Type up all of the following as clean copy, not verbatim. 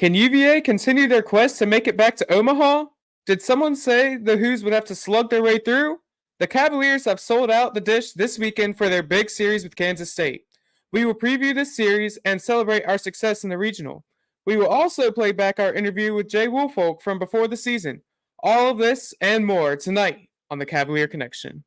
Can UVA continue their quest to make it back to Omaha? Did someone say the Hoos would have to slug their way through? The Cavaliers have sold out the dish this weekend for their big series with Kansas State. We will preview this series and celebrate our success in the regional. We will also play back our interview with Jay Woolfolk from before the season. All of this and more tonight on the Cavalier Connection.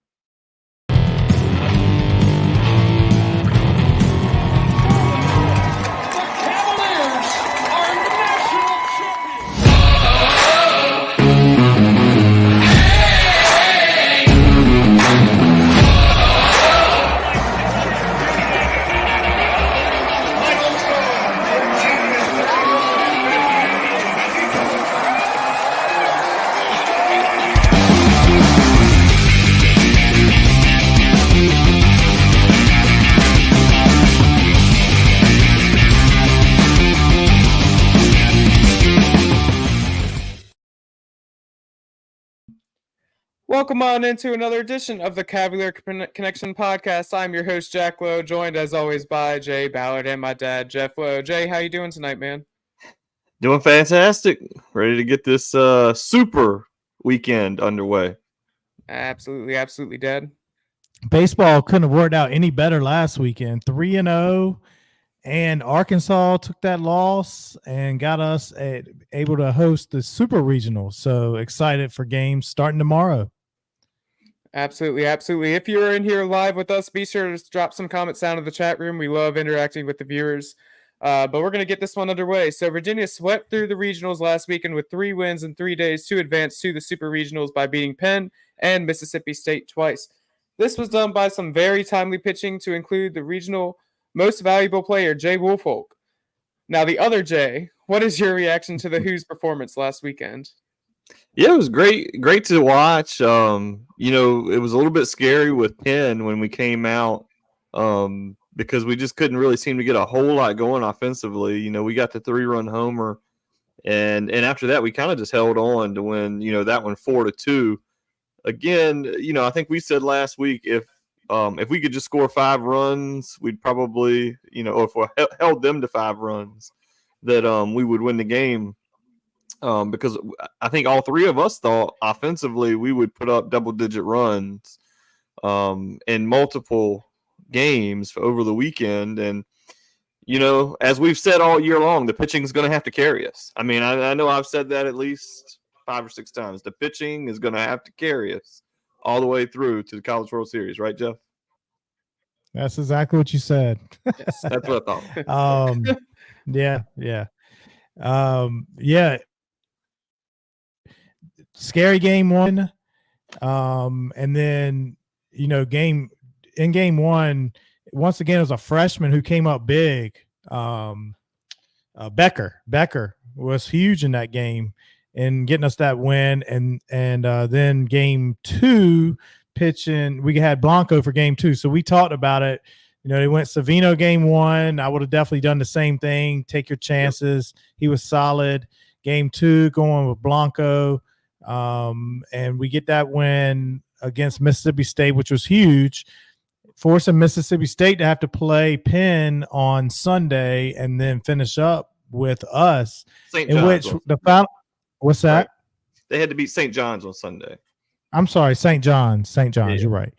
Welcome on into another edition of the Cavalier Connection podcast. I'm your host, Jack Lowe, joined as always by Jay Ballard and my dad, Jeff Lowe. Jay, how you doing tonight, man? Doing fantastic. Ready to get this super weekend underway. Absolutely, Dad. Baseball couldn't have worked out any better last weekend. 3-0, and Arkansas took that loss and got us able to host the Super Regional. So excited for games starting tomorrow. Absolutely. If you're in here live with us, be sure to drop some comments down in the chat room. We love interacting with the viewers. But we're going to get this one underway. So Virginia swept through the regionals last weekend with 3 wins in 3 days to advance to the Super Regionals by beating Penn and Mississippi State twice. This was done by some very timely pitching to include the regional most valuable player, Jay Woolfolk. Now, the other Jay, what is your reaction to the Hoos' performance last weekend? Yeah, it was great to watch. It was a little bit scary with Penn when we came out because we just couldn't really seem to get a whole lot going offensively. You know, we got the 3-run homer, and after that we kind of just held on to win, that one 4-2. Again, I think we said last week if we could just score 5 runs, we'd probably, or if we held them to 5 runs, that we would win the game. Because I think all 3 of us thought offensively we would put up double-digit runs in multiple games over the weekend. And, as we've said all year long, the pitching is going to have to carry us. I mean, I know I've said that at least 5 or 6 times. The pitching is going to have to carry us all the way through to the College World Series. Right, Jeff? That's exactly what you said. Yes, that's what I thought. Yeah. Scary game 1. And then, game 1, once again, it was a freshman who came up big. Becker was huge in that game and getting us that win. And then game 2 pitching, we had Blanco for game 2. So we talked about it. They went Savino game 1. I would have definitely done the same thing. Take your chances. Yep. He was solid. Game 2 going with Blanco. And we get that win against Mississippi State, which was huge, forcing Mississippi State to have to play Penn on Sunday and then finish up with us. St. John's. What's that? Right. They had to beat St. John's on Sunday. I'm sorry, St. John's. Yeah. You're right.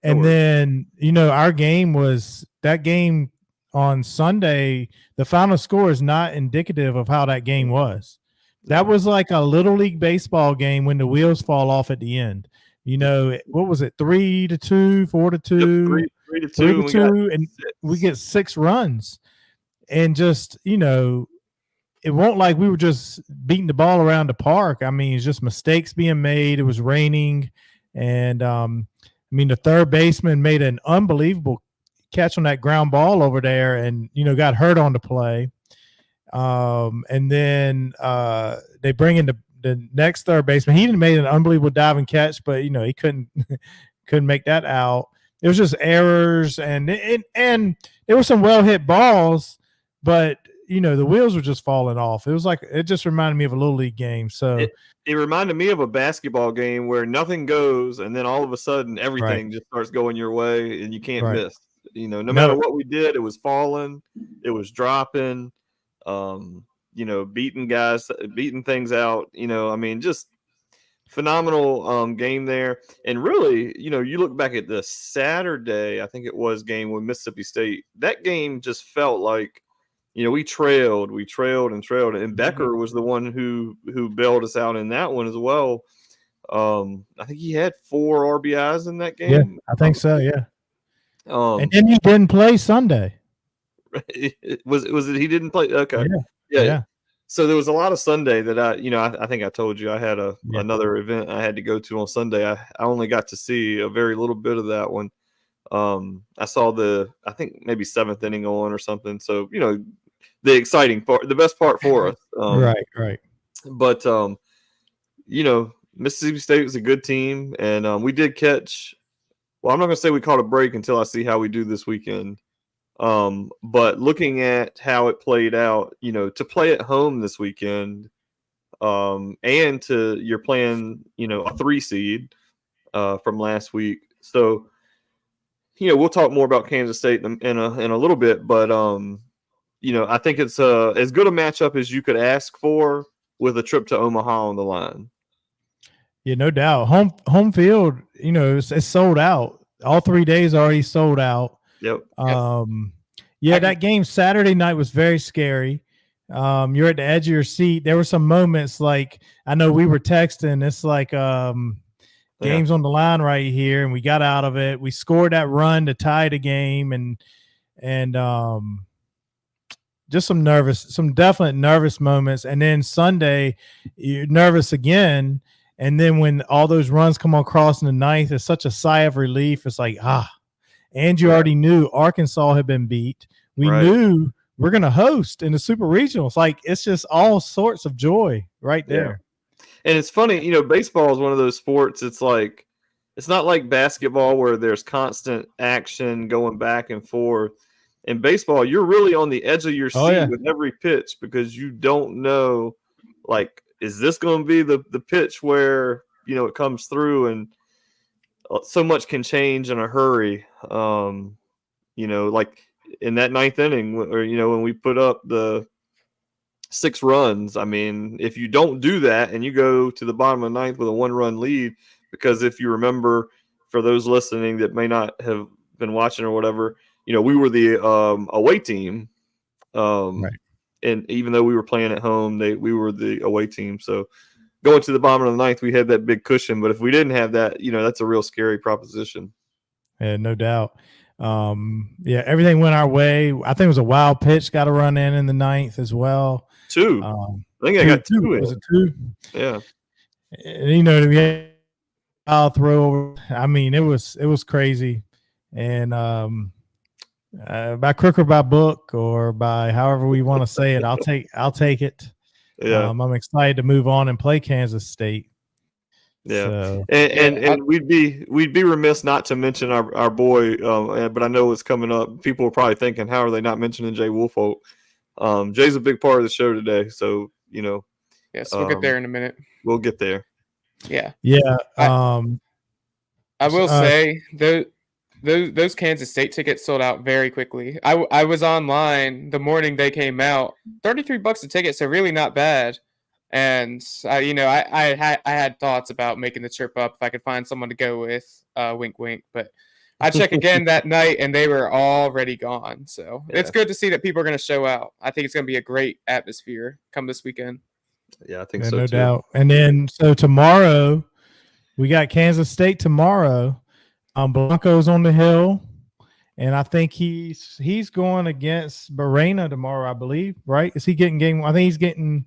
And then, our game was that game on Sunday. The final score is not indicative of how that game was. That was like a little league baseball game when the wheels fall off at the end. What was it? 3-2, 4-2, 3-2, and we get 6 runs. And just, it won't like we were just beating the ball around the park. I mean, it's just mistakes being made. It was raining. And, the third baseman made an unbelievable catch on that ground ball over there and, got hurt on the play. And then they bring in the next third baseman. He made an unbelievable diving catch, but he couldn't make that out. It was just errors, and there were some well hit balls, but the wheels were just falling off. It just reminded me of a little league game. So it reminded me of a basketball game where nothing goes, and then all of a sudden everything just starts going your way, and you can't miss. No matter what we did, it was falling, it was dropping. beating things out. I mean, just phenomenal game there. And really, you look back at the Saturday, I think it was, game with Mississippi State. That game just felt like, we trailed, and Becker was the one who bailed us out in that one as well. I think he had 4 RBIs in that game. Yeah, I think so. Yeah. And then he didn't play Sunday. Was it he didn't play? Okay. Yeah. So there was a lot of Sunday that I think I told you I had another event I had to go to on Sunday. I only got to see a very little bit of that one. I saw I think maybe 7th inning on or something. So, the exciting part, the best part for us. Right. But, Mississippi State was a good team, and we did catch – well, I'm not going to say we caught a break until I see how we do this weekend. But looking at how it played out, to play at home this weekend, and you're playing, a 3 seed from last week. So, we'll talk more about Kansas State in a little bit, but I think it's as good a matchup as you could ask for with a trip to Omaha on the line. Yeah, no doubt. Home field, it's sold out. All 3 days already sold out. Yep. That game Saturday night was very scary. You're at the edge of your seat. There were some moments like, I know we were texting. It's like game's on the line right here, and we got out of it. We scored that run to tie the game, and just some definite nervous moments. And then Sunday, you're nervous again. And then when all those runs come across in the ninth, it's such a sigh of relief. It's like, and you already knew Arkansas had been beat. We knew we're going to host in the Super Regionals. Like, it's just all sorts of joy right there. Yeah. And it's funny, baseball is one of those sports. It's like, it's not like basketball where there's constant action going back and forth. In baseball, you're really on the edge of your seat with every pitch because you don't know, like, is this going to be the pitch where, it comes through, and so much can change in a hurry. Like in that 9th inning, or, when we put up the 6 runs, I mean, if you don't do that and you go to the bottom of the 9th with a 1-run lead, because if you remember, for those listening that may not have been watching or whatever, we were the away team. And even though we were playing at home, we were the away team. So going to the bottom of the 9th, we had that big cushion. But if we didn't have that, that's a real scary proposition. Yeah, no doubt. Everything went our way. I think it was a wild pitch, got a run in the 9th as well. 2. I think I got 2 in. Was it 2? Yeah. And, we had a throw over. I mean, it was crazy. And by crook or by book or by however we want to say it, I'll take it. Yeah. I'm excited to move on and play Kansas State. Yeah. So, and we'd be remiss not to mention our boy, but I know it's coming up. People are probably thinking, how are they not mentioning Jay Woolfolk? Jay's a big part of the show today, so Yes, we'll get there in a minute. We'll get there. Yeah. I will say those Kansas State tickets sold out very quickly. I was online the morning they came out, $33 a ticket, so really not bad. And I had thoughts about making the trip up if I could find someone to go with. Wink, wink. But I checked again that night, and they were already gone. So it's good to see that people are going to show out. I think it's going to be a great atmosphere come this weekend. Yeah, I think so, no too. doubt. And then so tomorrow, we got Kansas State tomorrow. Blanco's on the hill, and I think he's going against Barena tomorrow, I believe. Right? Is he getting game? I think he's getting.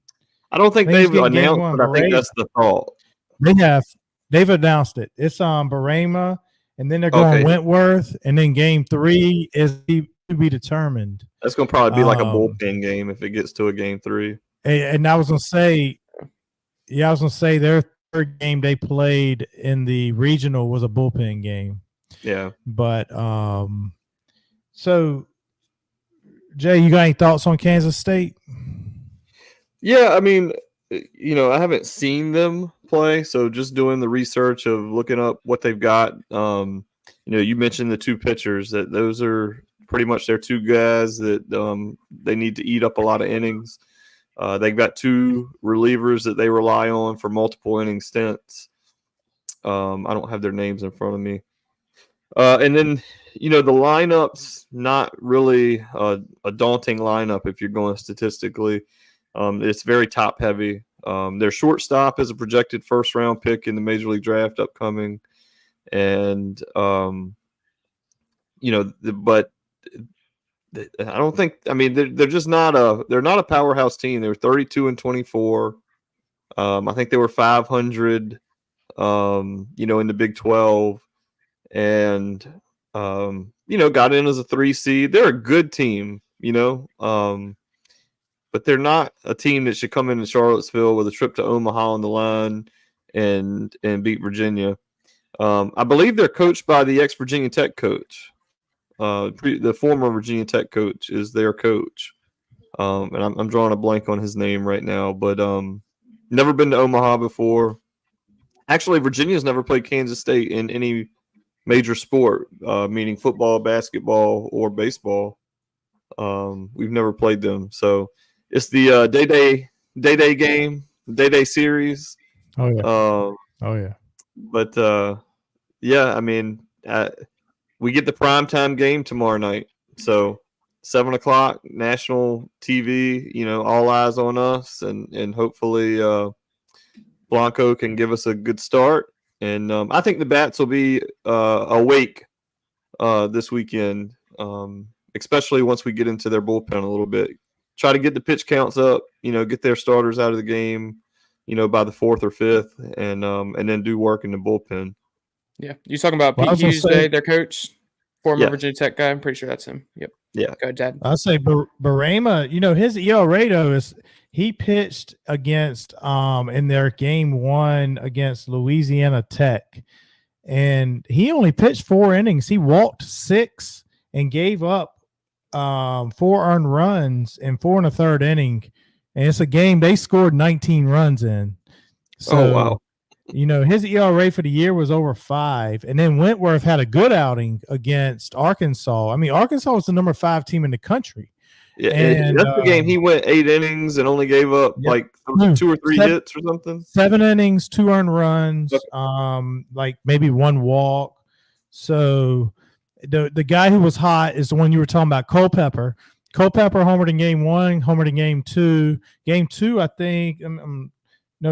I don't think they've announced, but I think that's the thought. They've announced it. It's Barema, and then they're going Wentworth, and then game 3 is to be determined. That's going to probably be like a bullpen game if it gets to a game 3. And I was going to say, their third game they played in the regional was a bullpen game. Yeah. But so Jay, you got any thoughts on Kansas State? Yeah, I mean, I haven't seen them play, so just doing the research of looking up what they've got. You mentioned the 2 pitchers, that those are pretty much their 2 guys that they need to eat up a lot of innings. They've got 2 relievers that they rely on for multiple inning stints. I don't have their names in front of me. And then, the lineup's not really a daunting lineup if you're going statistically. It's very top heavy. Their shortstop is a projected first-round pick in the Major League Draft upcoming. And, but I don't think – I mean, they're just not they're not a powerhouse team. They were 32-24. I think they were 500, in the Big 12. And, got in as a 3 seed. They're a good team, but they're not a team that should come into Charlottesville with a trip to Omaha on the line and beat Virginia. I believe they're coached by the ex-Virginia Tech coach. The former Virginia Tech coach is their coach. And I'm drawing a blank on his name right now, but never been to Omaha before. Actually, Virginia's never played Kansas State in any major sport, meaning football, basketball, or baseball. We've never played them. So it's the day game, day series. Oh, yeah. But, I mean, we get the primetime game tomorrow night. So 7 o'clock, national TV, all eyes on us. And hopefully Blanco can give us a good start. And I think the Bats will be awake this weekend, especially once we get into their bullpen a little bit. Try to get the pitch counts up, get their starters out of the game, by the 4th or 5th, and then do work in the bullpen. Yeah. You talking about Pete Hughes today, their coach, former Virginia Tech guy? I'm pretty sure that's him. Yep. Yeah. Go ahead, Dad. I'll say Barema, his ERA though is he pitched against in their game 1 against Louisiana Tech, and he only pitched 4 innings. He walked 6 and gave up 4 earned runs in 4 1/3 inning. And it's a game they scored 19 runs in. So, wow. His ERA for the year was over 5. And then Wentworth had a good outing against Arkansas. I mean, Arkansas was the number 5 team in the country. Yeah, and that's the game he went 8 innings and only gave up 2 or 3 hits or something. 7 innings, 2 earned runs, maybe 1 walk. So the guy who was hot is the one you were talking about, Culpepper. Culpepper homered in game 1, homered in game 2. Game 2, I think,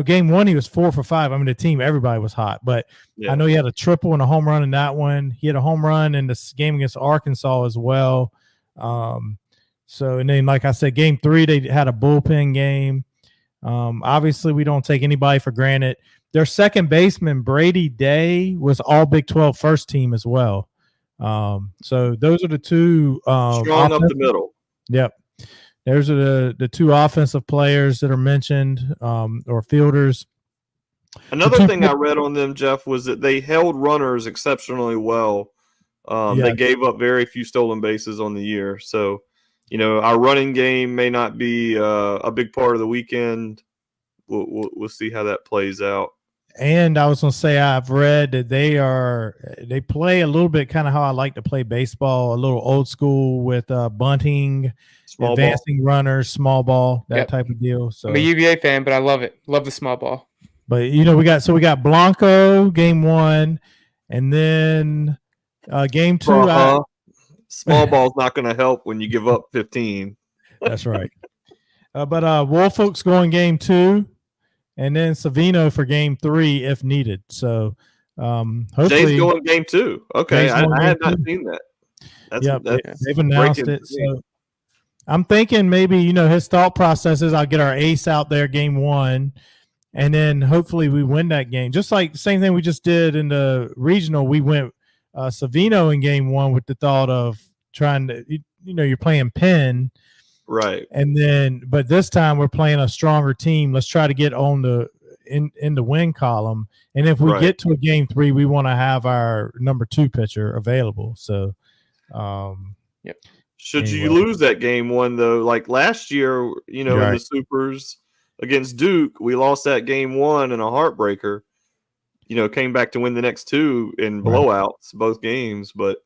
game 1 he was 4 for 5. I mean, the team, everybody was hot, but I know he had a triple and a home run in that one. He had a home run in this game against Arkansas as well. And then, like I said, game 3 they had a bullpen game. Obviously, we don't take anybody for granted. Their second baseman Brady Day was all Big 12 first team as well. So those are the 2 strong up the middle. Yep. Those are the 2 offensive players that are mentioned, or fielders. Another thing I read on them, Jeff, was that they held runners exceptionally well. They gave up very few stolen bases on the year. So, our running game may not be a big part of the weekend. We'll see how that plays out. And I was going to say, I've read that they play a little bit kind of how I like to play baseball, a little old school with bunting, small advancing ball runners, small ball, that type of deal. So I'm a UVA fan, but I love it. Love the small ball. But we got Blanco game 1, and then game 2. Small ball's not going to help when you give up 15. That's right. But Woolfolk's going game 2. And then Savino for game 3 if needed. So hopefully Jay's going game 2. Okay, I had not seen that. They've announced it. So I'm thinking maybe his thought process is I'll get our ace out there game 1, and then hopefully we win that game. Just like the same thing we just did in the regional. We went Savino in game 1 with the thought of trying to you're playing Penn. Right. And then, but this time we're playing a stronger team. Let's try to get on in the win column. And if we get to a game 3, we want to have our number 2 pitcher available. So, Should you lose that game 1 though, like last year, in the Supers against Duke, we lost that game 1 in a heartbreaker. Came back to win the next 2 in blowouts, both games. But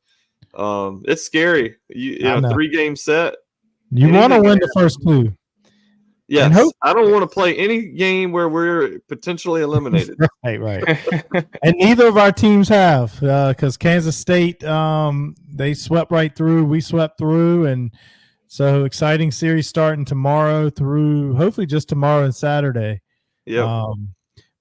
it's scary. 3-game set. You want to win the first 2. Yes, I don't want to play any game where we're potentially eliminated. Right. And neither of our teams have, because Kansas State, they swept right through. We swept through, and so exciting series starting tomorrow through hopefully just tomorrow and Saturday. Yeah.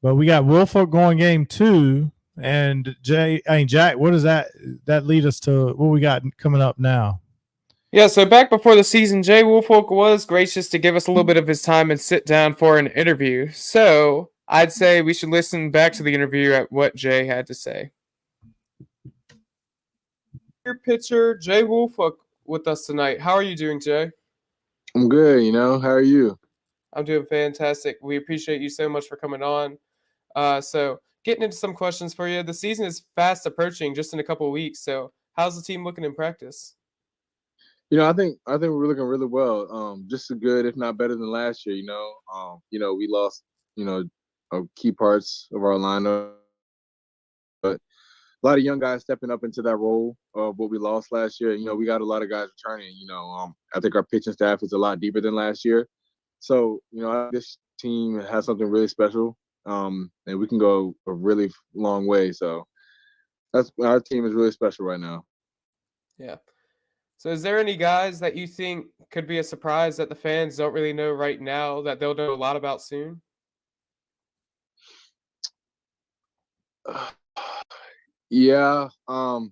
But we got Woolfolk going game 2, and Jack. What does that lead us to? What we got coming up now? Yeah, so back before the season, Jay Woolfolk was gracious to give us a little bit of his time and sit down for an interview. So I'd say we should listen back to the interview at what Jay had to say. Your pitcher, Jay Woolfolk, with us tonight. How are you doing, Jay? I'm good, How are you? I'm doing fantastic. We appreciate you so much for coming on. So getting into some questions for you. The season is fast approaching, just in a couple of weeks. So how's the team looking in practice? I think we're looking really well. Just as good, if not better than last year. We lost, key parts of our lineup, but a lot of young guys stepping up into that role of what we lost last year. We got a lot of guys returning. I think our pitching staff is a lot deeper than last year. So, this team has something really special, and we can go a really long way. So, our team is really special right now. Yeah. So is there any guys that you think could be a surprise that the fans don't really know right now that they'll know a lot about soon? Yeah, probably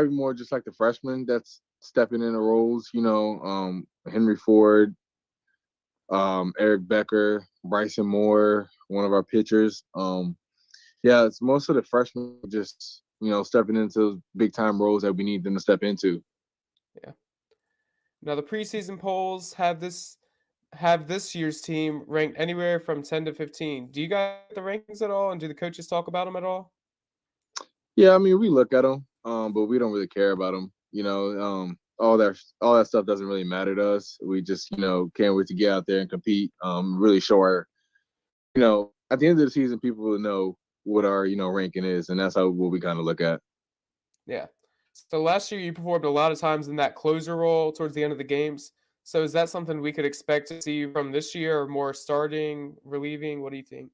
more just like the freshmen that's stepping into roles. Henry Ford, Eric Becker, Bryson Moore, one of our pitchers. It's most of the freshmen just stepping into big time roles that we need them to step into. Yeah. Now the preseason polls have this year's team ranked anywhere from 10 to 15. Do you guys get the rankings at all, and do the coaches talk about them at all? Yeah, I mean we look at them, but we don't really care about them. All that stuff doesn't really matter to us. We just can't wait to get out there and compete. Really show our at the end of the season, people will know what our ranking is, and that's what we kind of look at. Yeah. So last year you performed a lot of times in that closer role towards the end of the games. So is that something we could expect to see from this year, or more starting, relieving? What do you think?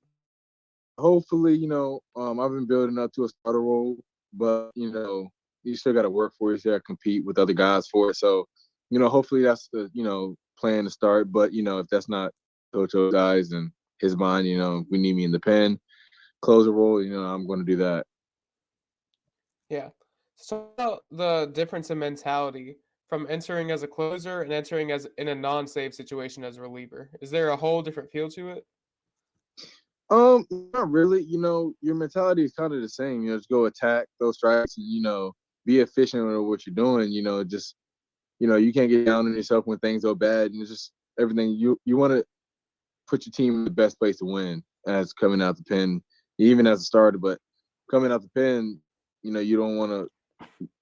Hopefully, I've been building up to a starter role, but you still got to work for it. You still got to compete with other guys for it. So, hopefully that's the plan to start. But if that's not Coach O's guys and his mind, if we need me in the pen, closer role, I'm going to do that. Yeah. So about the difference in mentality from entering as a closer and entering as in a non-save situation as a reliever. Is there a whole different feel to it? Not really. Your mentality is kind of the same. Just go attack those strikes and be efficient with what you're doing. Just you can't get down on yourself when things go bad. And it's just everything you want to put your team in the best place to win as coming out the pen, even as a starter. But coming out the pen, you don't want to.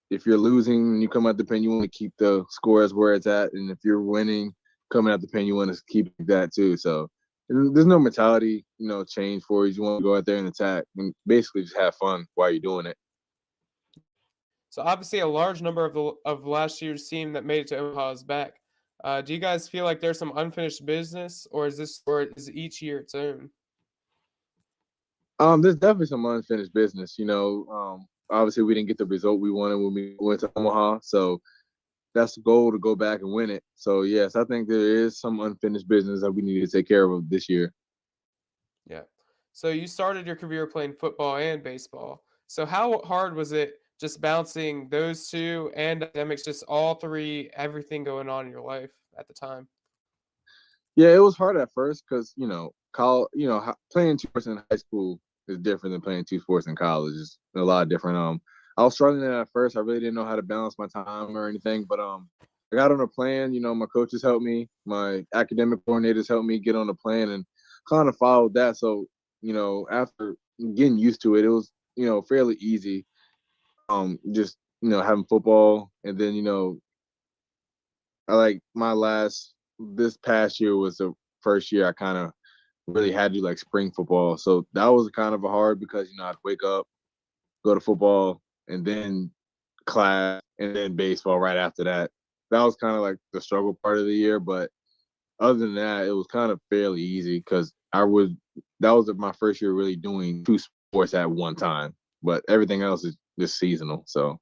If you're losing and you come out the pen, you want to keep the score as where it's at. And if you're winning, coming out the pen, you want to keep that too. So there's no mentality, change for you. You want to go out there and attack and basically just have fun while you're doing it. So obviously a large number of last year's team that made it to Omaha is back. Do you guys feel like there's some unfinished business, or is each year its own? There's definitely some unfinished business. Obviously we didn't get the result we wanted when we went to Omaha, so that's the goal, to go back and win it. So yes, I think there is some unfinished business that we need to take care of this year. Yeah. So you started your career playing football and baseball. So how hard was it just balancing those two and academics, just all three, everything going on in your life at the time? Yeah, it was hard at first because playing two sports in high school is different than playing two sports in college. It's a lot different. I was struggling at first. I really didn't know how to balance my time or anything, but I got on a plan. My coaches helped me, my academic coordinators helped me get on a plan, and kind of followed that. So after getting used to it, it was fairly easy. Just having football, and then I like this past year was the first year I kind of really had to like spring football. So that was kind of hard because I'd wake up, go to football, and then class, and then baseball right after that. That was kind of like the struggle part of the year, but other than that, it was kind of fairly easy because that was my first year really doing 2 sports at one time. But everything else is just seasonal. So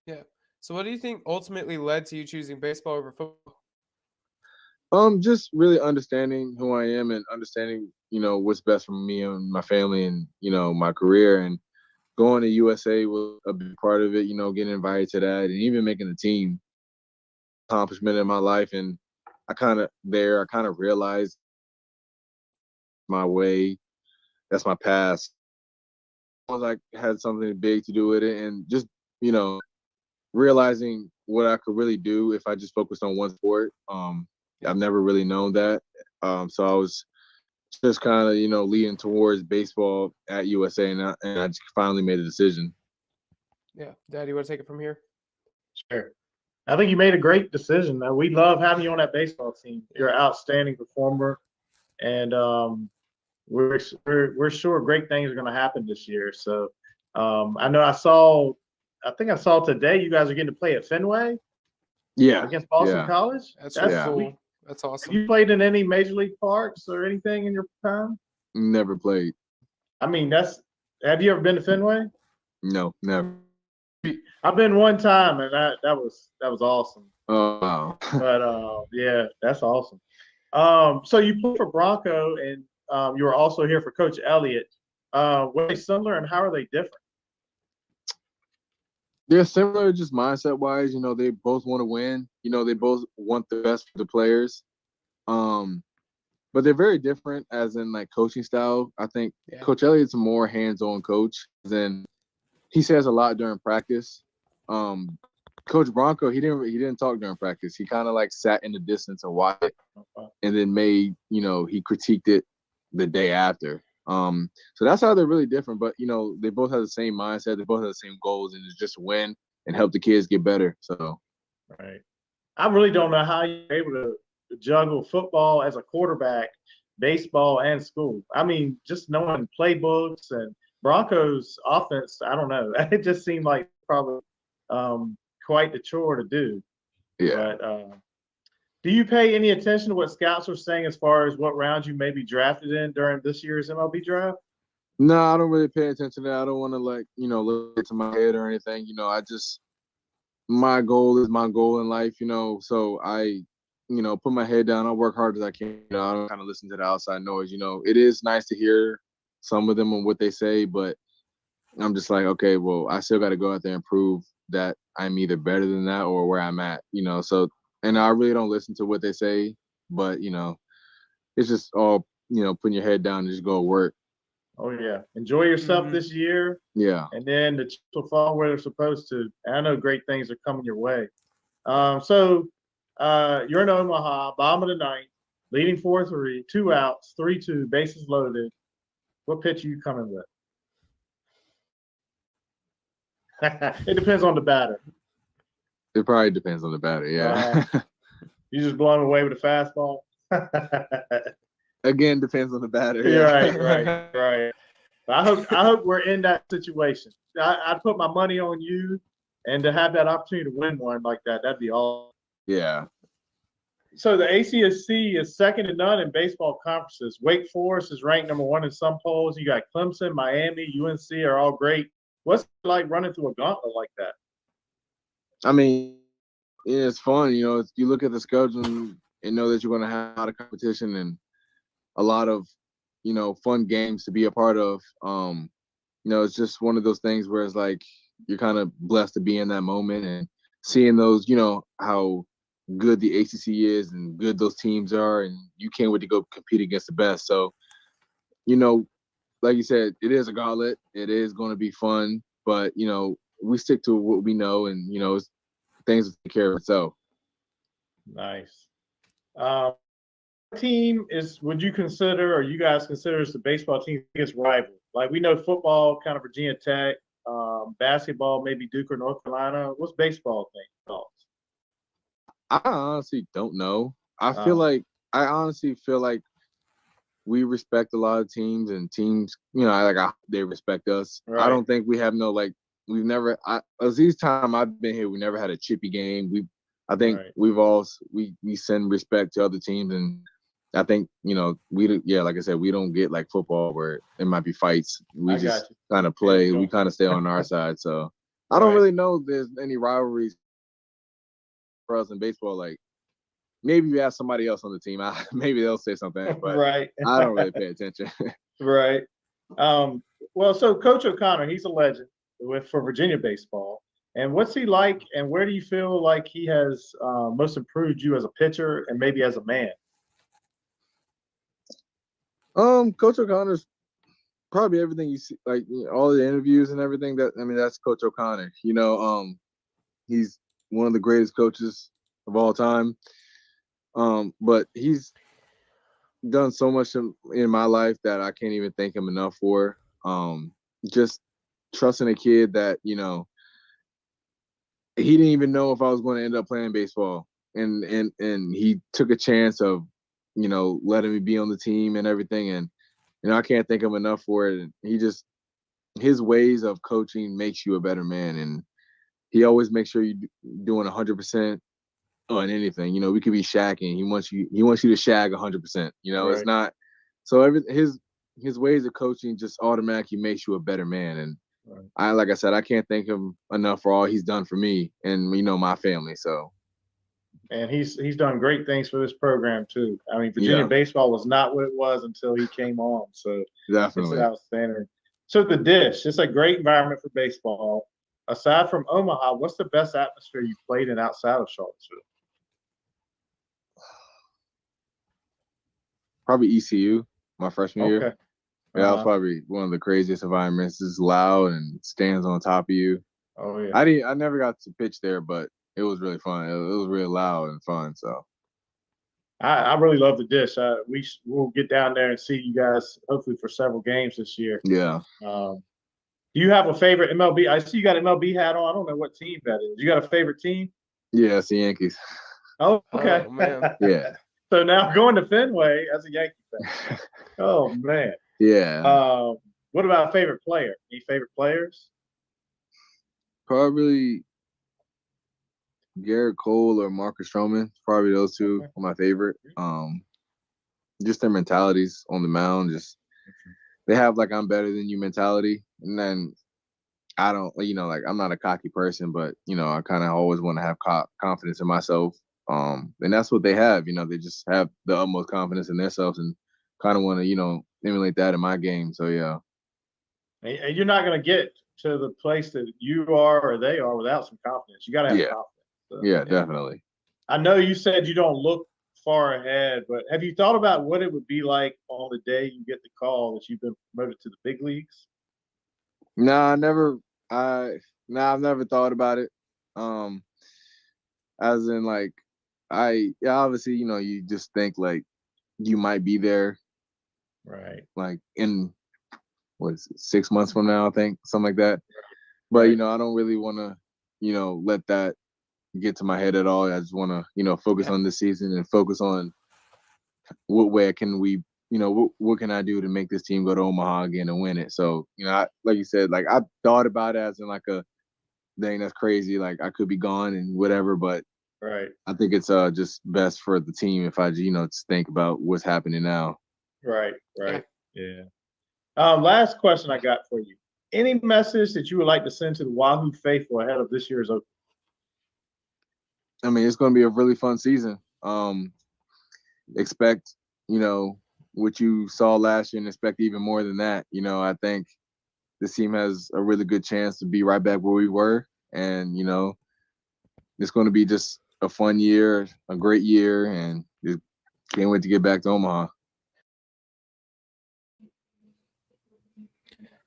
Yeah. So what do you think ultimately led to you choosing baseball over football? just really understanding who I am and understanding, what's best for me and my family and, my career. And going to USA was a big part of it, getting invited to that and even making the team accomplishment in my life. And I kind of realized my way, that's my past. I was like, had something big to do with it. And just, realizing what I could really do if I just focused on one sport. I've never really known that. So I was just kind of, leaning towards baseball at USA, and I just finally made a decision. Yeah. Dad, you want to take it from here? Sure. I think you made a great decision. We love having you on that baseball team. You're an outstanding performer, and we're sure great things are going to happen this year. So I know I think I saw today you guys are getting to play at Fenway. Yeah. Against Boston Yeah. College. That's really Yeah. cool. That's awesome. Have you played in any major league parks or anything in your time? Never played. I mean, have you ever been to Fenway? No, never. I've been one time, and that was awesome. Oh, wow. But yeah, that's awesome. So you played for Bronco, and you were also here for Coach Elliott. Were they similar, and how are they different? They're similar, just mindset wise. They both want to win. They both want the best for the players. But they're very different, as in like coaching style. I think Coach Elliott's a more hands-on coach. Than he says a lot during practice. Coach Bronco, he didn't talk during practice. He kind of like sat in the distance and watched it, and then he critiqued it the day after. So that's how they're really different. But they both have the same mindset. They both have the same goals, and it's just win and help the kids get better. So, right. I really don't know how you're able to juggle football as a quarterback, baseball, and school. I mean, just knowing playbooks and Broncos offense, I don't know. It just seemed like probably quite the chore to do. Yeah. But do you pay any attention to what scouts are saying as far as what rounds you may be drafted in during this year's MLB draft? No, I don't really pay attention to that. I don't want to look into my head or anything. My goal is my goal in life, so I, put my head down. I work hard as I can. I don't kind of listen to the outside noise. It is nice to hear some of them and what they say, but I'm just like, okay, well, I still got to go out there and prove that I'm either better than that or where I'm at, so, and I really don't listen to what they say, but, it's just all, putting your head down and just go work. Oh, yeah. Enjoy yourself this year. Yeah. And then the chips will fall where they're supposed to. And I know great things are coming your way. So you're in Omaha, bottom of the ninth, leading 4-3, 2 outs, 3-2, bases loaded. What pitch are you coming with? It depends on the batter. It probably depends on the batter, yeah. You just blowing away with a fastball? Again, depends on the batter. Yeah. Right. I hope we're in that situation. I'd put my money on you, and to have that opportunity to win one like that, that'd be all. Yeah. So the ACSC is second to none in baseball conferences. Wake Forest is ranked number 1 in some polls. You got Clemson, Miami, UNC are all great. What's it like running through a gauntlet like that? I mean, it's fun. You look at the schedule and know that you're going to have a lot of competition and a lot of, fun games to be a part of. It's just one of those things where it's like you're kind of blessed to be in that moment and seeing those, how good the ACC is and good those teams are, and you can't wait to go compete against the best. So, like you said, it is a gauntlet. It is going to be fun, but we stick to what we know, and things will take care of itself. Nice. Team would you consider, or you guys consider, as the baseball team's biggest rival? Like, we know football, kind of Virginia Tech, basketball, maybe Duke or North Carolina. What's baseball thoughts? I honestly don't know. I honestly feel like we respect a lot of teams, and teams, they respect us. Right. I don't think we have we've never, as each time I've been here, we never had a chippy game. I think we send respect to other teams, and I think like I said, we don't get like football where it might be fights. We just kind of play. We kind of stay on our side. So I don't really know if there's any rivalries for us in baseball. Like maybe you ask somebody else on the team, maybe they'll say something. But I don't really pay attention. Right. Well, so Coach O'Connor, he's a legend for Virginia baseball. And what's he like, and where do you feel like he has most improved you as a pitcher and maybe as a man? Coach O'Connor's probably everything you see, like all the interviews and everything. That's Coach O'Connor. He's one of the greatest coaches of all time. But he's done so much in my life that I can't even thank him enough for. Just trusting a kid that, he didn't even know if I was going to end up playing baseball. And he took a chance of, letting me be on the team and everything. And, I can't thank him enough for it. And his ways of coaching makes you a better man. And he always makes sure you're doing 100% on anything. We could be shagging. He wants you to shag 100%. It's not. So his ways of coaching just automatically makes you a better man. And like I said, I can't thank him enough for all he's done for me and my family. So. And he's done great things for this program too. Virginia baseball was not what it was until he came on. So definitely, it's outstanding. So the Dish, it's a great environment for baseball. Aside from Omaha, what's the best atmosphere you played in outside of Charlottesville? Probably ECU, my freshman year. Yeah, that was probably one of the craziest environments. It's loud and stands on top of you. Oh yeah. I never got to pitch there, but it was really fun. It was really loud and fun. So I really love the Dish. We'll get down there and see you guys hopefully for several games this year. Yeah. Do you have a favorite MLB? I see you got an MLB hat on. I don't know what team that is. You got a favorite team? Yeah, it's the Yankees. Oh, okay. Oh, man. Yeah. So now going to Fenway as a Yankee fan. Oh man. Yeah. What about favorite player? Any favorite players? Probably Garrett Cole or Marcus Stroman. Probably those two are my favorite. Just their mentalities on the mound. Just they have like I'm better than you mentality. And then I don't, I'm not a cocky person, but I kind of always want to have confidence in myself. And that's what they have. They just have the utmost confidence in themselves and kind of want to, emulate that in my game. So yeah. And you're not going to get to the place that you are or they are without some confidence. You got to have confidence. So, yeah, definitely. I know you said you don't look far ahead, but have you thought about what it would be like on the day you get the call that you've been promoted to the big leagues? I've never thought about it. As in like, obviously, you just think like you might be there. Right. Like in, 6 months from now, I think, something like that. But, I don't really want to, let that get to my head at all. I just want to, focus on this season and focus on what way can we, what can I do to make this team go to Omaha again and win it. So, like you said, like I thought about it as in like a thing that's crazy. Like I could be gone and whatever, but I think it's just best for the team if I, just think about what's happening now. Right. Yeah. Last question I got for you. Any message that you would like to send to the Wahoo faithful ahead of this year's Open? It's going to be a really fun season. Expect, what you saw last year and expect even more than that. I think this team has a really good chance to be right back where we were. And, it's going to be just a fun year, a great year, and just can't wait to get back to Omaha.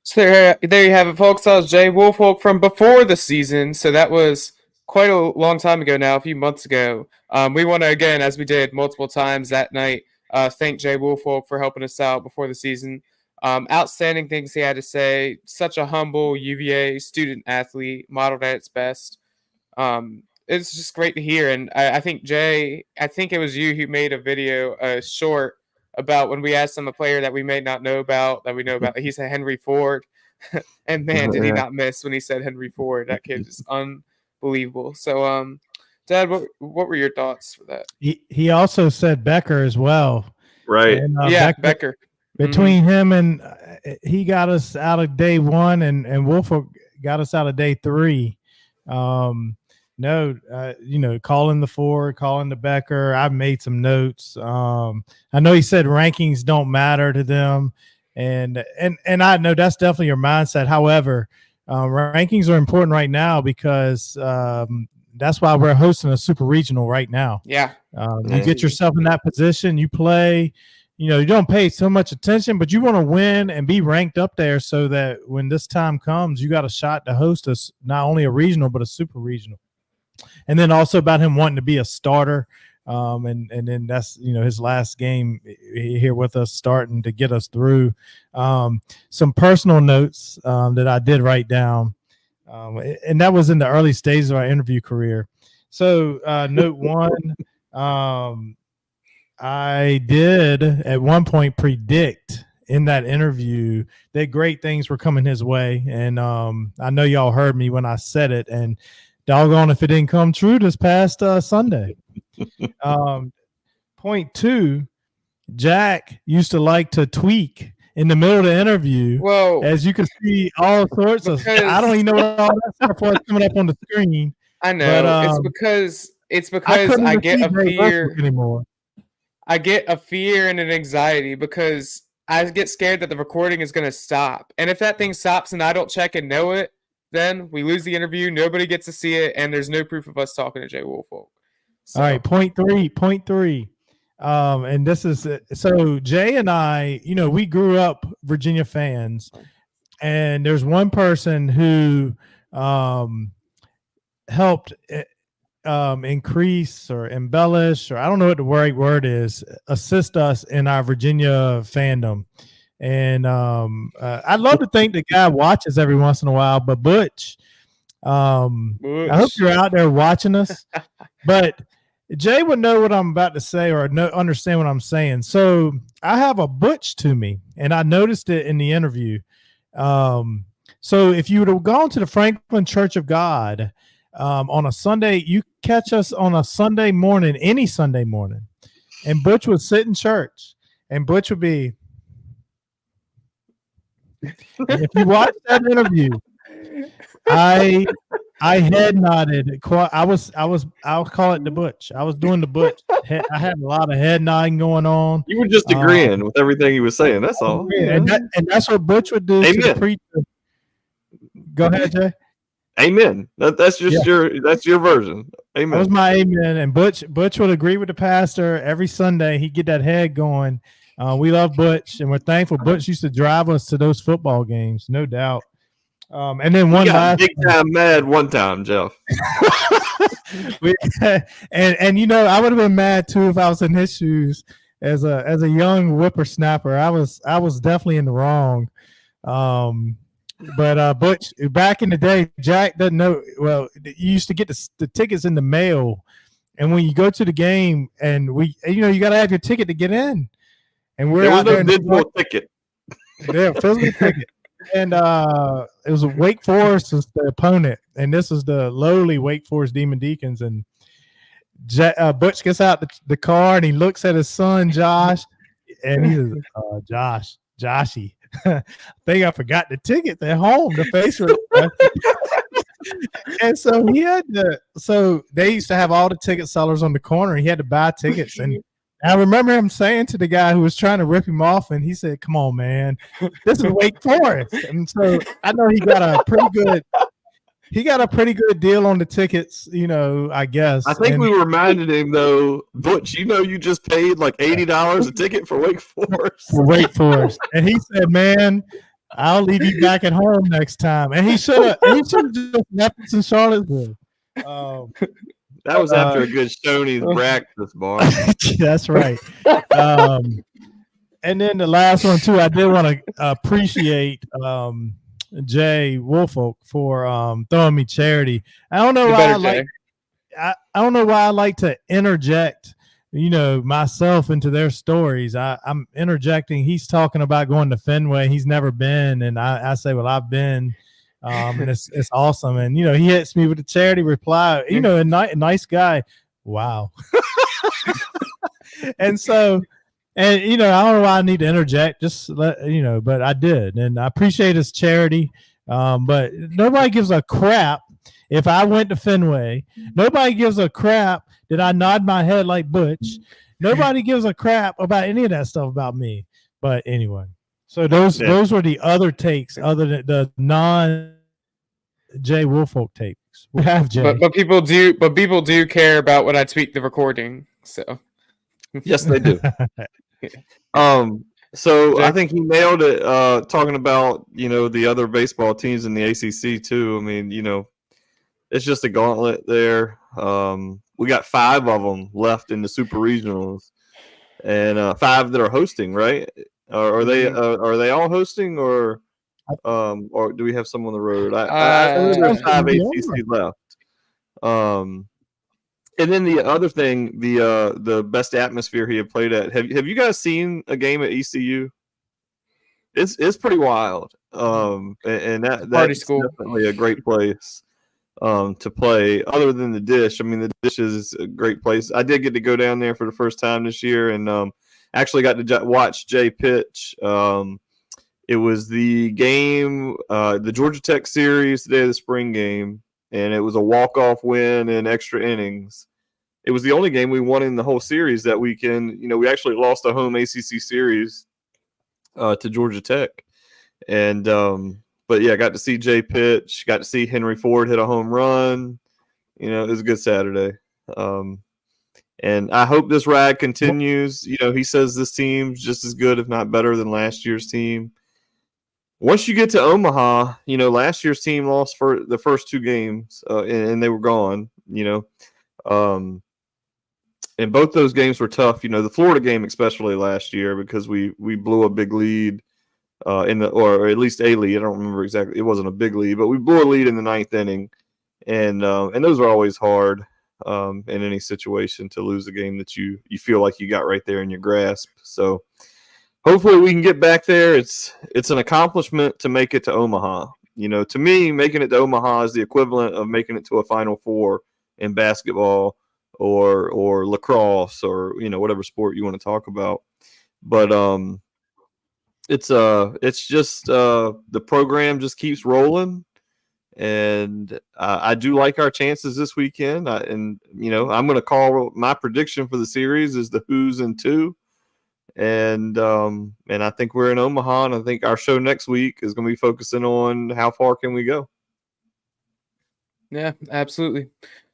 So there you have it, folks. That was Jay Woolfolk from before the season. So that was quite a long time ago now, a few months ago. We want to, again, as we did multiple times that night, thank Jay Woolfolk for helping us out before the season. Outstanding things he had to say. Such a humble UVA student athlete, modeled at its best. It's just great to hear. And I think, Jay, I think it was you who made a video, short, about when we asked him a player that we may not know about, that we know about. He said Henry Ford. And man, did he not miss when he said Henry Ford. That kid is unbelievable. So Dad, what were your thoughts for that? He also said Becker as well. Right. And, Yeah, Becker. Between him and he got us out of day one, and Woolfolk got us out of day three. Calling the Ford, calling the Becker. I've made some notes. I know he said rankings don't matter to them, and I know that's definitely your mindset. However, rankings are important right now because that's why we're hosting a super regional right now. Yeah. You get yourself in that position, you play. You don't pay so much attention, but you want to win and be ranked up there so that when this time comes, you got a shot to host us, not only a regional, but a super regional. And then also about him wanting to be a starter. And then that's, his last game here with us starting to get us through. Some personal notes that I did write down. And that was in the early stages of our interview career. So note one, I did at one point predict in that interview that great things were coming his way. And I know y'all heard me when I said it, and doggone if it didn't come true this past Sunday. Point two, Jack used to like to tweak in the middle of the interview. Whoa. As you can see, all sorts of I don't even know what all that stuff was coming up on the screen. I know. But, it's because I get a fear anymore. I get a fear and an anxiety because I get scared that the recording is going to stop. And if that thing stops and I don't check and know it, then we lose the interview. Nobody gets to see it, and there's no proof of us talking to Jay Woolfolk. So. All right, point three. And this is so Jay and I, we grew up Virginia fans, and there's one person who helped increase or embellish, or I don't know what the right word is, assist us in our Virginia fandom. And I'd love to think the guy watches every once in a while, but Butch, I hope you're out there watching us. But Jay would know what I'm about to say or understand what I'm saying. So I have a Butch to me, and I noticed it in the interview. So if you would have gone to the Franklin Church of God on a Sunday, you catch us on a Sunday morning, any Sunday morning, and Butch would sit in church, and Butch would be. And if you watch that interview, I head nodded. I'll call it the Butch. I was doing the Butch. I had a lot of head nodding going on. You were just agreeing with everything he was saying. That's all. And that's what Butch would do to the preacher. Go ahead, Jay. Amen. That's just your version. Amen. That was my amen. And Butch would agree with the pastor every Sunday. He'd get that head going. We love Butch, and we're thankful. Butch used to drive us to those football games, no doubt. And then one last big time mad one time, Jeff. and I would have been mad too if I was in his shoes as a young whippersnapper. I was definitely in the wrong. But Butch, back in the day, Jack doesn't know. Well, you used to get the tickets in the mail, and when you go to the game, and you got to have your ticket to get in. And we're out there. There was no digital ticket. Yeah, physical ticket. And it was Wake Forest was the opponent, and this was the lowly Wake Forest Demon Deacons. And Butch gets out the car, and he looks at his son Josh, and he says, Joshy, I think I forgot the tickets at home. The face was. And so he had to. So they used to have all the ticket sellers on the corner. He had to buy tickets, and I remember him saying to the guy who was trying to rip him off, and he said, "Come on, man, this is Wake Forest." And so I know he got a pretty good deal on the tickets, I guess. I think we reminded him though, Butch, you just paid like $80 a ticket for Wake Forest. For Wake Forest. And he said, "Man, I'll leave you back at home next time." And he should have just left us in Charlottesville. That was after a good Shoney's breakfast bar. That's right. And then the last one too, I did want to appreciate Jay Woolfolk for throwing me charity. I don't know why I don't know why I like to interject, myself into their stories. I'm interjecting. He's talking about going to Fenway. He's never been, and I say, well, I've been. And it's awesome. And he hits me with a charity reply. A nice guy. Wow. And so, and I don't know why I need to interject. Just let but I did, and I appreciate his charity. But nobody gives a crap if I went to Fenway. Nobody gives a crap that I nod my head like Butch. Nobody gives a crap about any of that stuff about me. But anyway, so those were the other takes, other than the non-Jay Woolfolk takes. We have Jay, but people do care about when I tweak the recording. So yes, they do. So I think he nailed it. Talking about the other baseball teams in the ACC too. I mean, it's just a gauntlet there. We got 5 of them left in the super regionals, and 5 that are hosting. Right? Are they all hosting, or do we have some on the road? I think there's 5 ACC left. And then the other thing, the best atmosphere he had played at. Have you guys seen a game at ECU? It's pretty wild. And that's definitely a great place to play. Other than the Dish, I mean, the Dish is a great place. I did get to go down there for the first time this year, and actually got to watch Jay pitch. It was the game, the Georgia Tech series, the day of the spring game, and it was a walk-off win in extra innings. It was the only game we won in the whole series that weekend. We actually lost a home ACC series to Georgia Tech. And but yeah, got to see Jay pitch, got to see Henry Ford hit a home run. It was a good Saturday. And I hope this ride continues. He says this team's just as good, if not better, than last year's team. Once you get to Omaha, last year's team lost for the first 2 games, and they were gone. And both those games were tough. The Florida game especially last year, because we blew a big lead or at least a lead. I don't remember exactly. It wasn't a big lead, but we blew a lead in the 9th inning, and those are always hard in any situation, to lose a game that you feel like you got right there in your grasp. So hopefully we can get back there. It's an accomplishment to make it to Omaha. To me, making it to Omaha is the equivalent of making it to a Final Four in basketball or lacrosse, or whatever sport you want to talk about. But it's just the program just keeps rolling, and I do like our chances this weekend. I'm going to call my prediction for the series is the Who's in 2. And I think we're in Omaha, and I think our show next week is going to be focusing on how far can we go. Yeah, absolutely.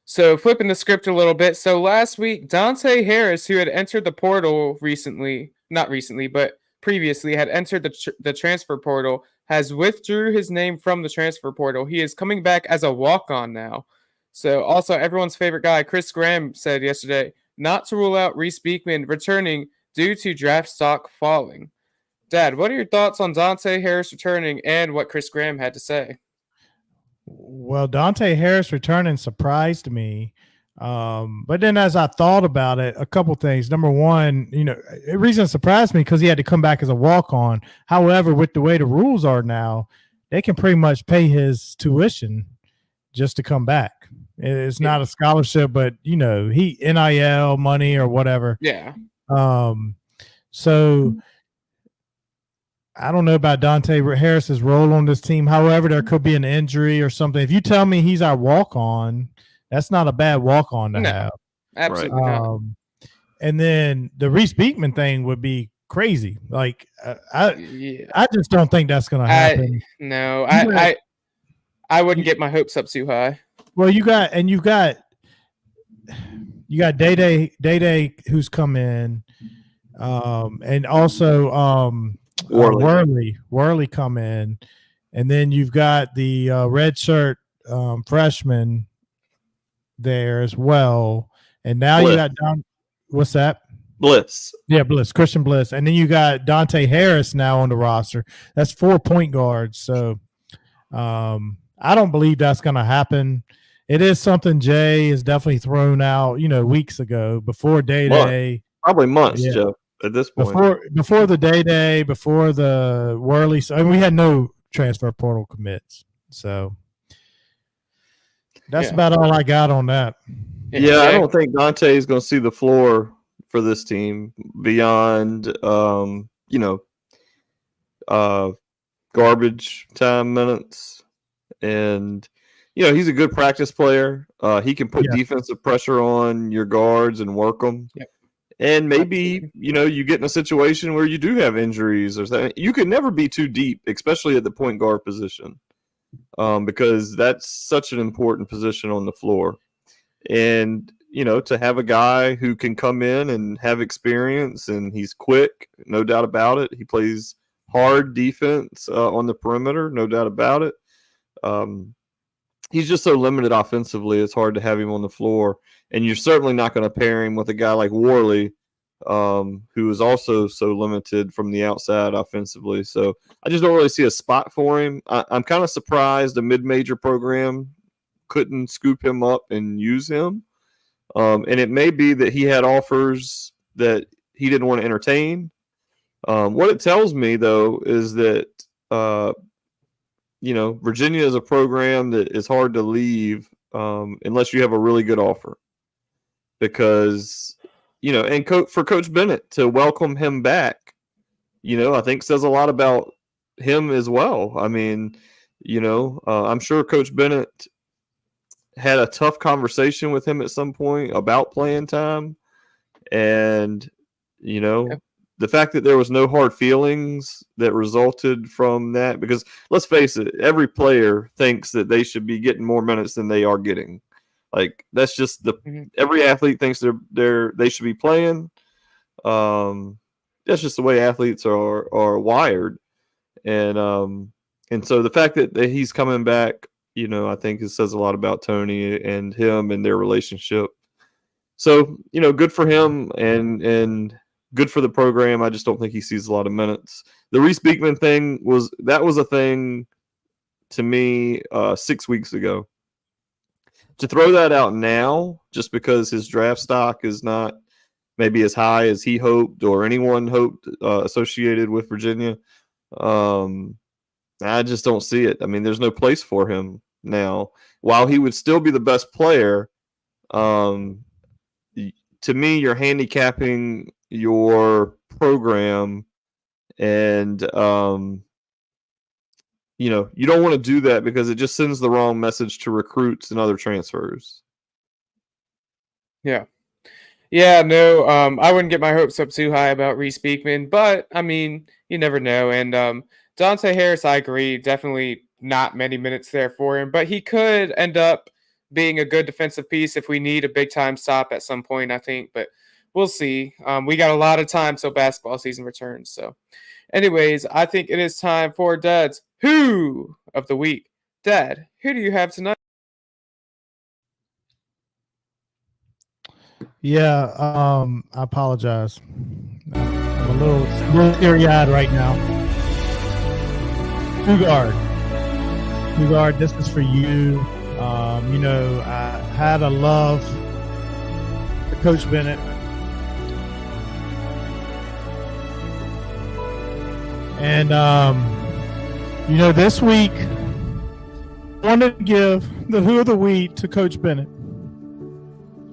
So flipping the script a little bit. So last week, Dante Harris, who had entered the portal but previously had entered the transfer portal, has withdrew his name from the transfer portal. He is coming back as a walk-on now. So also everyone's favorite guy, Chris Graham, said yesterday not to rule out Reese Beekman returning due to draft stock falling. Dad, what are your thoughts on Dante Harris returning and what Chris Graham had to say? Well, Dante Harris returning surprised me. But then as I thought about it, a couple things. Number one, the reason it surprised me because he had to come back as a walk-on. However, with the way the rules are now, they can pretty much pay his tuition just to come back. It's not a scholarship, but he NIL money or whatever. Yeah. So I don't know about Dante Harris's role on this team. However, there could be an injury or something. If you tell me he's our walk-on, that's not a bad walk-on to have. Absolutely not. And then the Reese Beekman thing would be crazy. Like I just don't think that's going to happen. I wouldn't get my hopes up too high. Well, you got Day who's come in, and also Worley come in, and then you've got the red shirt freshman there as well, and now Bliss. You got what's that? Bliss. Yeah, Christian Bliss, and then you got Dante Harris now on the roster. That's 4 point guards. So I don't believe that's going to happen. It is something Jay has definitely thrown out, weeks ago before Day. Probably months, yeah. Joe. At this point, before the Day, before the Worley, we had no transfer portal commits. So that's about all I got on that. Yeah, I don't think Dante is going to see the floor for this team beyond, garbage time minutes. And, he's a good practice player. He can put defensive pressure on your guards and work them. Yep. And maybe, you get in a situation where you do have injuries or something. You can never be too deep, especially at the point guard position, because that's such an important position on the floor. And, to have a guy who can come in and have experience, and he's quick, no doubt about it. He plays hard defense on the perimeter, no doubt about it. He's just so limited offensively, it's hard to have him on the floor. And you're certainly not going to pair him with a guy like Worley, who is also so limited from the outside offensively. So I just don't really see a spot for him. I'm kind of surprised a mid-major program couldn't scoop him up and use him. And it may be that he had offers that he didn't want to entertain. What it tells me, though, is that, Virginia is a program that is hard to leave unless you have a really good offer. Because, and for Coach Bennett to welcome him back, I think says a lot about him as well. I mean, I'm sure Coach Bennett had a tough conversation with him at some point about playing time. And, the fact that there was no hard feelings that resulted from that, because let's face it, every player thinks that they should be getting more minutes than they are getting. Like, that's just every athlete thinks they should be playing. That's just the way athletes are wired. And so the fact that he's coming back, I think it says a lot about Tony and him and their relationship. So, good for him and good for the program. I just don't think he sees a lot of minutes. The Reese Beekman thing was a thing to me 6 weeks ago. To throw that out now, just because his draft stock is not maybe as high as he hoped or anyone hoped associated with Virginia, I just don't see it. I mean, there's no place for him now. While he would still be the best player, to me, you're handicapping your program, and you don't want to do that because it just sends the wrong message to recruits and other transfers. Yeah. No, I wouldn't get my hopes up too high about Reese Beekman, but I mean, you never know. And Dante Harris, I agree, definitely not many minutes there for him, but he could end up being a good defensive piece if we need a big time stop at some point, I think. But we'll see. We got a lot of time till basketball season returns. So, anyways, I think it is time for Dad's Who of the Week. Dad, who do you have tonight? Yeah, I apologize. I'm a little teary-eyed right now. Two guard, this is for you. I had a love for Coach Bennett. And, this week, I wanted to give the Who of the Week to Coach Bennett.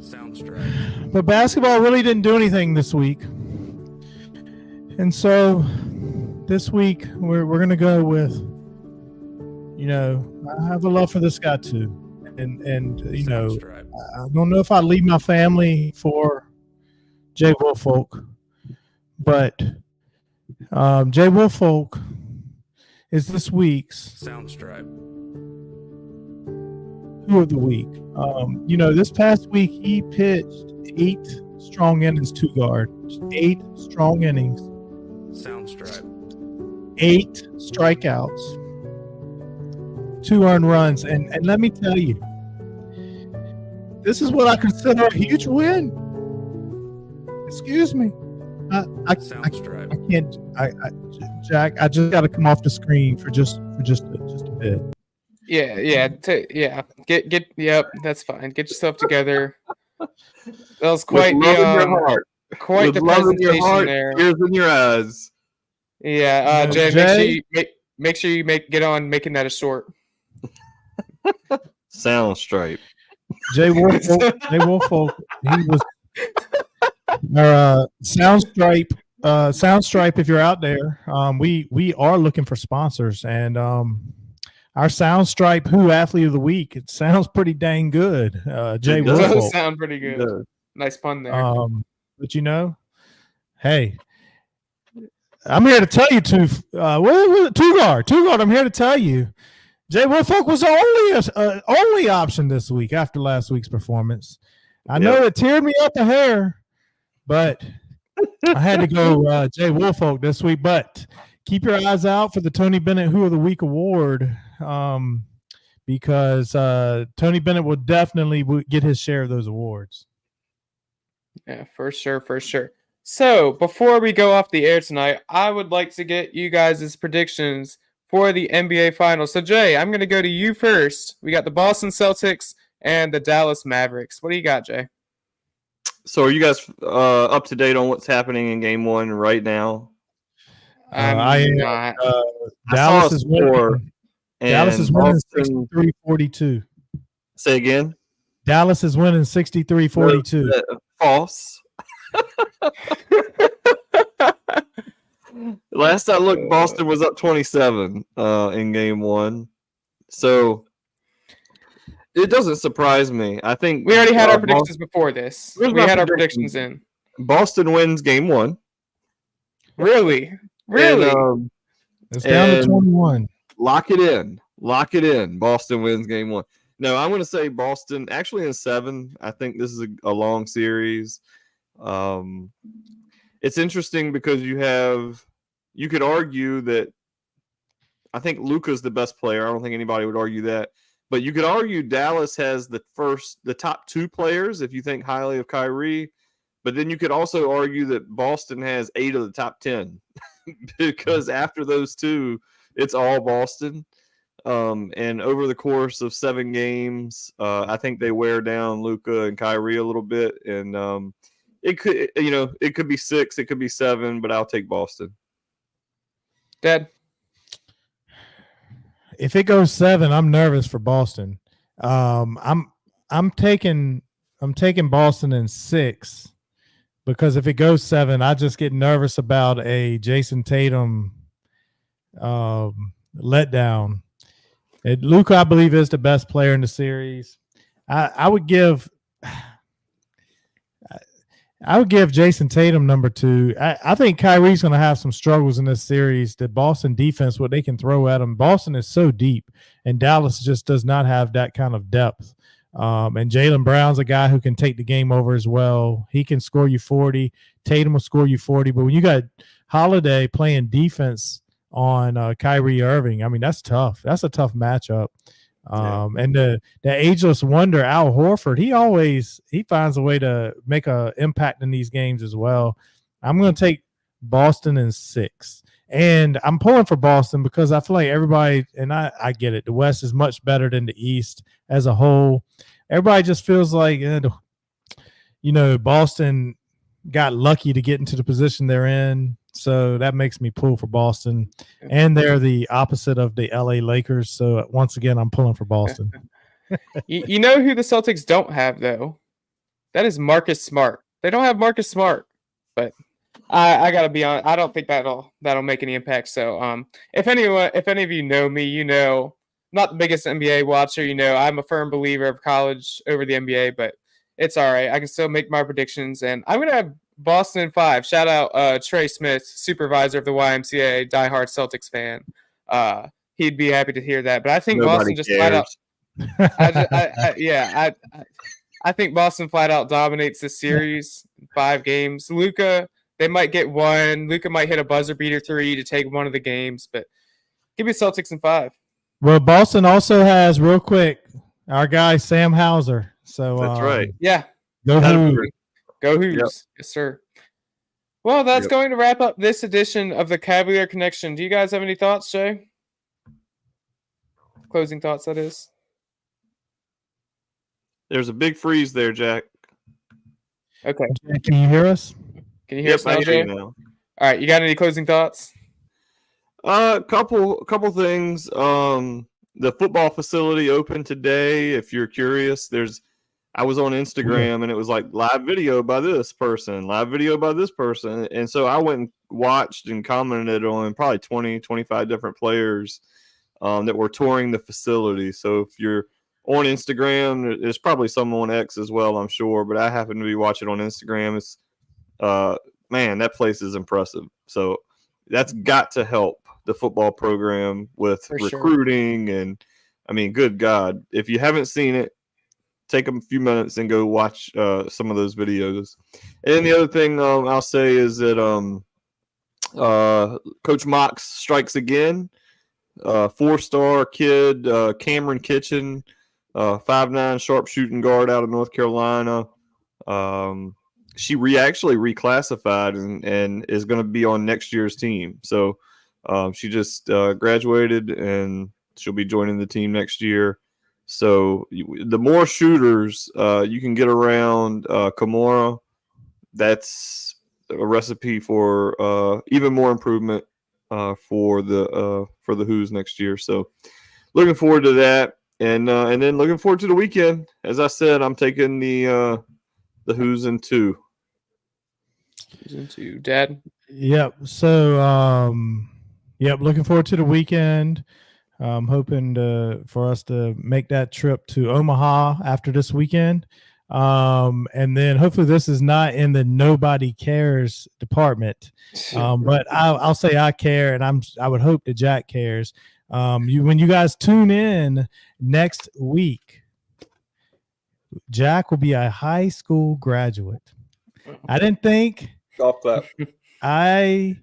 Sounds right. But basketball really didn't do anything this week. And so this week, we're going to go with, I have a love for this guy too. And Right. I don't know if I leave my family for Jay Woolfolk, but Jay Woolfolk is this week's Sounds right. Who of the Week. This past week he pitched 8 strong innings, 2 guard. 8 strong innings. Sounds right. 8 strikeouts. 2 earned runs. And let me tell you, this is what I consider a huge win. Excuse me. I can't. Jack, I just got to come off the screen for just a bit. Yeah. Yep, that's fine. Get yourself together. That was quite the quite the presentation there. Tears in your eyes. Yeah, Jay, Jay? make sure you get on making that a short. Sound stripe. Jay Woolfolk, he was Soundstripe. If you're out there, we are looking for sponsors, and our Soundstripe Who Athlete of the Week. It sounds pretty dang good. Jay It does. Does Woolfolk. sound pretty good. Yeah. Nice pun there. But hey, I'm here to tell you, Two-Guard. I'm here to tell you, Jay Woolfolk was the only option this week after last week's performance. I know it teared me up a hair, but I had to go Jay Woolfolk this week. But keep your eyes out for the Tony Bennett Who of the Week award, because Tony Bennett will definitely get his share of those awards. Yeah, for sure. So before we go off the air tonight, I would like to get you guys' predictions for the NBA Finals. So Jay, I'm going to go to you first. We got the Boston Celtics and the Dallas Mavericks. What do you got, Jay? So are you guys up to date on what's happening in Game 1 right now? I'm not. Dallas is winning. Dallas is winning Boston- 63-42. Say again? Dallas is winning 63-42. False. Last I looked, Boston was up 27 in Game 1. So it doesn't surprise me. I think We already had our predictions before this. Here's We my had our predictions. predictions in. Boston wins Game 1. Really? And, It's down to 21. lock it in. Boston wins Game 1. No, I'm going to say Boston actually in 7. I think this is a long series. It's interesting because you could argue that I think Luka's the best player. I don't think anybody would argue that. But you could argue Dallas has the top 2 players if you think highly of Kyrie. But then you could also argue that Boston has 8 of the top 10 because after those 2, it's all Boston. And over the course of 7 games, I think they wear down Luka and Kyrie a little bit. And it could be 6, it could be 7, but I'll take Boston. Dad? If it goes 7, I'm nervous for Boston. I'm taking Boston in 6 because if it goes 7, I just get nervous about a Jason Tatum letdown. Luka, I believe, is the best player in the series. I would give Jason Tatum number 2. I think Kyrie's going to have some struggles in this series. The Boston defense, what they can throw at him. Boston is so deep, and Dallas just does not have that kind of depth. And Jaylen Brown's a guy who can take the game over as well. He can score you 40. Tatum will score you 40. But when you got Holiday playing defense on Kyrie Irving, I mean, that's tough. That's a tough matchup. And the ageless wonder, Al Horford, he finds a way to make an impact in these games as well. I'm going to take Boston in 6. And I'm pulling for Boston because I feel like everybody, and I get it, the West is much better than the East as a whole. Everybody just feels like, Boston got lucky to get into the position they're in. So that makes me pull for Boston. And they're the opposite of the LA Lakers. So once again, I'm pulling for Boston. You know who the Celtics don't have, though? That is Marcus Smart. They don't have Marcus Smart, but I gotta be honest. I don't think that'll make any impact. So, if any of you know me, you know, not the biggest NBA watcher. You know, I'm a firm believer of college over the NBA, but it's all right. I can still make my predictions, and I'm gonna have Boston in 5. Shout out Trey Smith, supervisor of the YMCA, diehard Celtics fan. He'd be happy to hear that. But I think Nobody Boston just cares. flat out. I think Boston flat out dominates this series in 5 games. Luka, they might get 1. Luka might hit a buzzer beater 3 to take one of the games, but give me Celtics in 5. Well, Boston also has, real quick, our guy Sam Hauser. So That's right. Yeah. Go Hoos. Go Hoos. Yep. Yes, sir. Well, that's going to wrap up this edition of the Cavalier Connection. Do you guys have any thoughts, Jay? Closing thoughts, that is. There's a big freeze there, Jack. Okay. Can you hear us? Can you hear us now, I Jay? hear you now. All right. You got any closing thoughts? Couple things. the football facility opened today. If you're curious, I was on Instagram and it was like live video by this person, live video by this person. And so I went and watched and commented on probably 20, 25 different players that were touring the facility. So if you're on Instagram, there's probably some on X as well, I'm sure. But I happen to be watching on Instagram. It's man, that place is impressive. So that's got to help the football program with recruiting. And I mean, good God, if you haven't seen it, take a few minutes and go watch some of those videos. And then the other thing I'll say is that Coach Mox strikes again. 4-star kid, Cameron Kitchen, 5'9" sharpshooting guard out of North Carolina. She actually reclassified and is going to be on next year's team. So she just graduated and she'll be joining the team next year. So the more shooters you can get around Kimura, that's a recipe for even more improvement for the Hoos next year. So looking forward to that, and then looking forward to the weekend. As I said, I'm taking the Hoos in 2. Who's into Dad? Yep. So looking forward to the weekend. I'm hoping for us to make that trip to Omaha after this weekend. And then hopefully this is not in the nobody cares department. But I'll say I care, and I would hope that Jack cares. When you guys tune in next week, Jack will be a high school graduate. I didn't think Golf clap. there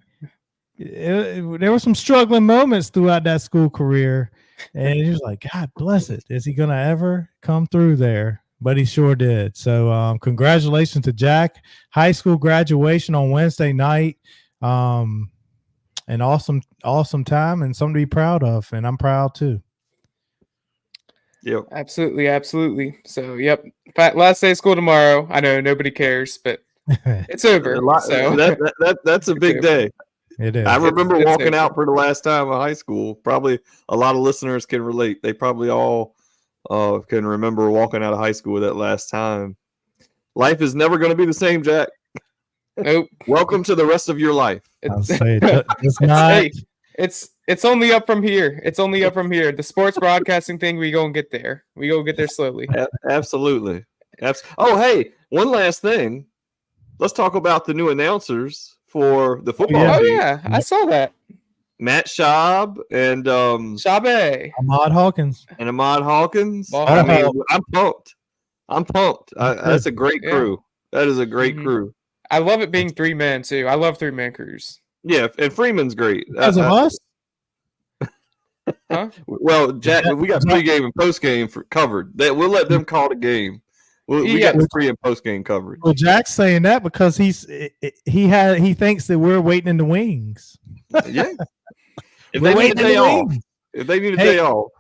were some struggling moments throughout that school career, and he was like, God bless it. Is he going to ever come through there? But he sure did. So congratulations to Jack. High school graduation on Wednesday night. An awesome time and something to be proud of, and I'm proud too. Yep. Absolutely. So, yep. Last day of school tomorrow. I know nobody cares, but it's over. So that's a big day. It is. I remember It's walking over. out for the last time in high school. Probably a lot of listeners can relate. They probably all can remember walking out of high school that last time. Life is never going to be the same, Jack. Nope. Welcome to the rest of your life. I'll say it's not. It's only up from here. It's only up from here. The sports broadcasting thing, we gonna get there. We gonna get there slowly. Absolutely. Oh, hey, one last thing. Let's talk about the new announcers for the football Oh team. yeah, I saw that. Matt Schaub and Shabe. Ahmad Hawkins. Ahmad Hawkins. Ball I mean, Hawk. I'm pumped. That's a great crew. That is a great crew. I love it being 3-man too. I love 3-man crews. Yeah, and Freeman's great. Because of us? Huh? Well, Jack, we got pregame and postgame covered. We'll let them call the game. We got the pre and postgame coverage. Well, Jack's saying that because he thinks that we're waiting in the wings. Yeah. If We're they need a waiting in day the off, wings. if they need a day off,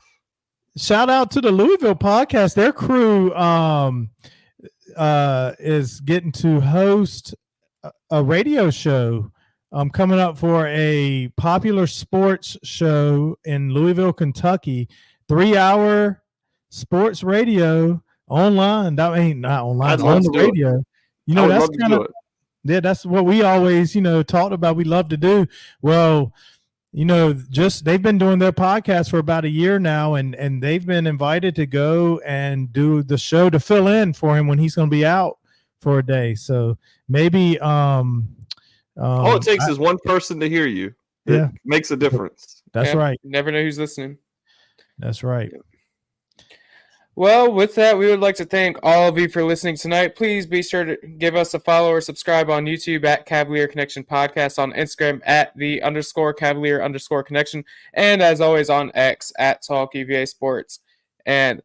Shout out to the Louisville podcast. Their crew is getting to host a radio show coming up for a popular sports show in Louisville, Kentucky. 3-hour sports radio online. That ain't not online, I'd love on the to do it. radio. You I know, would that's love to kind do of it. that's what we always, talked about. We love to do. Well, they've been doing their podcast for about a year now, and they've been invited to go and do the show to fill in for him when he's going to be out for a day. So maybe All it takes is one person to hear you. It makes a difference. That's right. You never know who's listening. That's right. Well, with that, we would like to thank all of you for listening tonight. Please be sure to give us a follow or subscribe on YouTube at Cavalier Connection Podcast, on Instagram at @the_Cavalier_Connection, and as always on X at Talk EVA Sports. And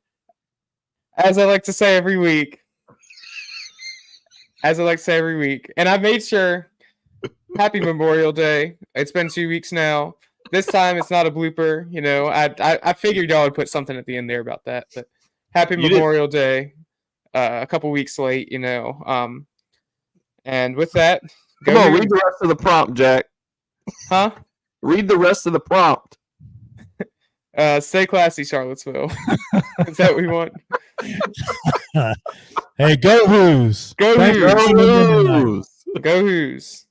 as I like to say every week, and I made sure, happy Memorial Day. It's been 2 weeks now. This time it's not a blooper. I figured y'all would put something at the end there about that, but happy Memorial Day. A couple weeks late, and with that, Come on, read the rest of the prompt, Jack. Huh? Read the rest of the prompt. Stay classy, Charlottesville. Is that what we want? Hey, go Who's. Go Thanks for Who's. tuning in tonight. Go Who's.